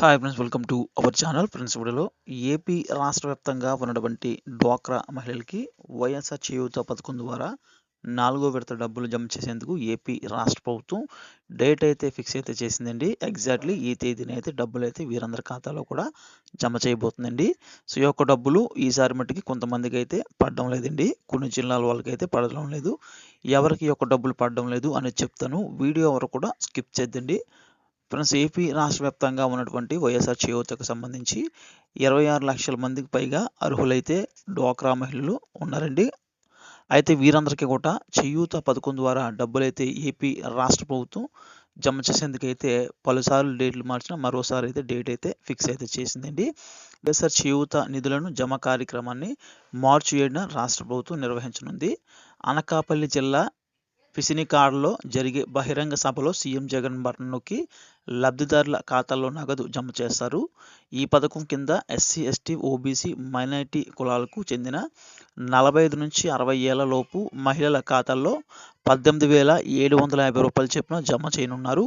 Hi friends, welcome to our channel. Friends, వీడియోలో AP రాష్ట్ర వ్యాప్తంగా ఉన్నటువంటి డ్వాక్రా మహిళలకి వైఎస్ఆర్ చేయూత పథకం ద్వారా 4వ విడత డబ్బులు జమ చేసేందుకు ఏపీ రాష్ట్ర ప్రభుత్వం డేట్ అయితే ఫిక్స్ అయితే చేసిందండి. ఎగ్జాక్ట్లీ ఈ తేదీన అయితే డబ్బులు అయితే వీరందరి ఖాతాలో కూడా జమ చేయబోతుందండి. సో ఈ యొక్క డబ్బులు ఈసారి మట్టికి కొంతమందికి అయితే పడడం లేదండి. కొన్ని జిల్లాల వాళ్ళకి అయితే పడడం లేదు. ఎవరికి ఈ యొక్క డబ్బులు పడడం లేదు అనేది చెప్తాను. వీడియో వరకు కూడా స్కిప్ చేద్దండి. ఫ్రెండ్స్, ఏపీ రాష్ట్ర వ్యాప్తంగా ఉన్నటువంటి వైఎస్ఆర్ చేయూతకు సంబంధించి 26 లక్షల మందికి పైగా అర్హులైతే డ్వాక్రా మహిళలు ఉన్నారండి. అయితే వీరందరికీ కూడా చేయూత పథకం ద్వారా డబ్బులైతే ఏపీ రాష్ట్ర ప్రభుత్వం జమ చేసేందుకైతే పలుసార్లు డేట్లు మార్చిన మరోసారి అయితే డేట్ అయితే ఫిక్స్ అయితే చేసిందండి. వైఎస్ఆర్ చేయూత నిధులను జమ కార్యక్రమాన్ని మార్చి 7న రాష్ట్ర ప్రభుత్వం నిర్వహించనుంది. అనకాపల్లి జిల్లా పిసినికాడలో జరిగే బహిరంగ సభలో సీఎం జగన్ బటన్ నొక్కి లబ్ధిదారుల ఖాతాల్లో నగదు జమ చేస్తారు. ఈ పథకం కింద ఎస్సీ, ఎస్టీ, ఓబీసీ, మైనారిటీ కులాలకు చెందిన 45 నుంచి 60 ఏళ్ల లోపు మహిళల ఖాతాల్లో 18,750 రూపాయల చొప్పున జమ చేయనున్నారు.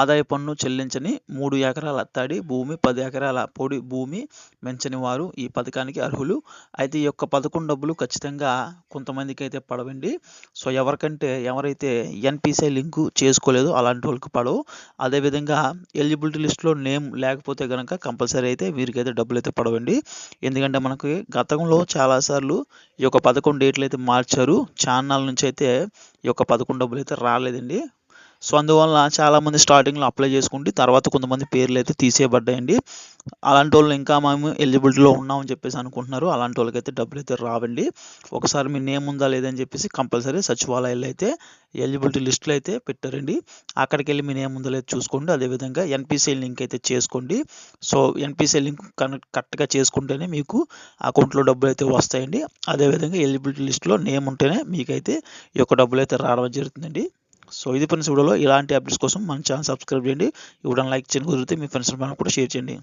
ఆదాయ పన్ను చెల్లించని 3 ఎకరాల తడి భూమి, 10 ఎకరాల పొడి భూమి పెంచని వారు ఈ పథకానికి అర్హులు. అయితే ఈ యొక్క పథకం డబ్బులు ఖచ్చితంగా కొంతమందికి అయితే పడవండి. సో ఎవరైతే ఎన్పిసిఐ లింకు చేసుకోలేదో అలాంటి వాళ్ళకి పడవు. అదేవిధంగా ఎలిజిబిలిటీ లిస్ట్లో నేమ్ లేకపోతే కనుక కంపల్సరీ అయితే వీరికైతే డబ్బులు అయితే పడవండి. ఎందుకంటే మనకి గతంలో చాలాసార్లు ఈ యొక్క పథకం డేట్లు అయితే మార్చారు. చాన్నాళ్ళ నుంచి అయితే ఈ యొక్క పథకం డబ్బులు అయితే రాలేదండి. సో అందువల్ల చాలామంది స్టార్టింగ్లో అప్లై చేసుకుంటే తర్వాత కొంతమంది పేర్లు అయితే తీసేయబడ్డాయండి. అలాంటి వాళ్ళు ఇంకా మేము ఎలిజిబిలిటీలో ఉన్నామని చెప్పేసి అనుకుంటున్నారు. అలాంటి వాళ్ళకైతే డబ్బులు అయితే రావండి. ఒకసారి మీ నేమ్ ఉందా లేదని చెప్పేసి కంపల్సరీ సచివాలయాల్లో అయితే ఎలిజిబిలిటీ లిస్టులు అయితే పెట్టారండి. అక్కడికి వెళ్ళి మీ నేమ్ ఉందా లేదు చూసుకోండి. అదేవిధంగా ఎన్పిసిఐ లింక్ అయితే చేసుకోండి. సో ఎన్పిసిఐ లింక్ కరెక్ట్గా చేసుకుంటేనే మీకు అకౌంట్లో డబ్బులు అయితే వస్తాయండి. అదేవిధంగా ఎలిజిబిలిటీ లిస్టులో నేమ్ ఉంటేనే మీకైతే ఈ యొక్క డబ్బులు అయితే రావడం జరుగుతుందండి. సో ఇది ఫ్రెండ్స్, వీడియోలో ఇలాంటి అప్డేట్స్ కోసం మన ఛానల్ సబ్స్క్రైబ్ చేయండి. ఇవ్వడం లైక్ చేయండి, కుదిరితే మీ ఫ్రెండ్స్ కూడా షేర్ చేయండి.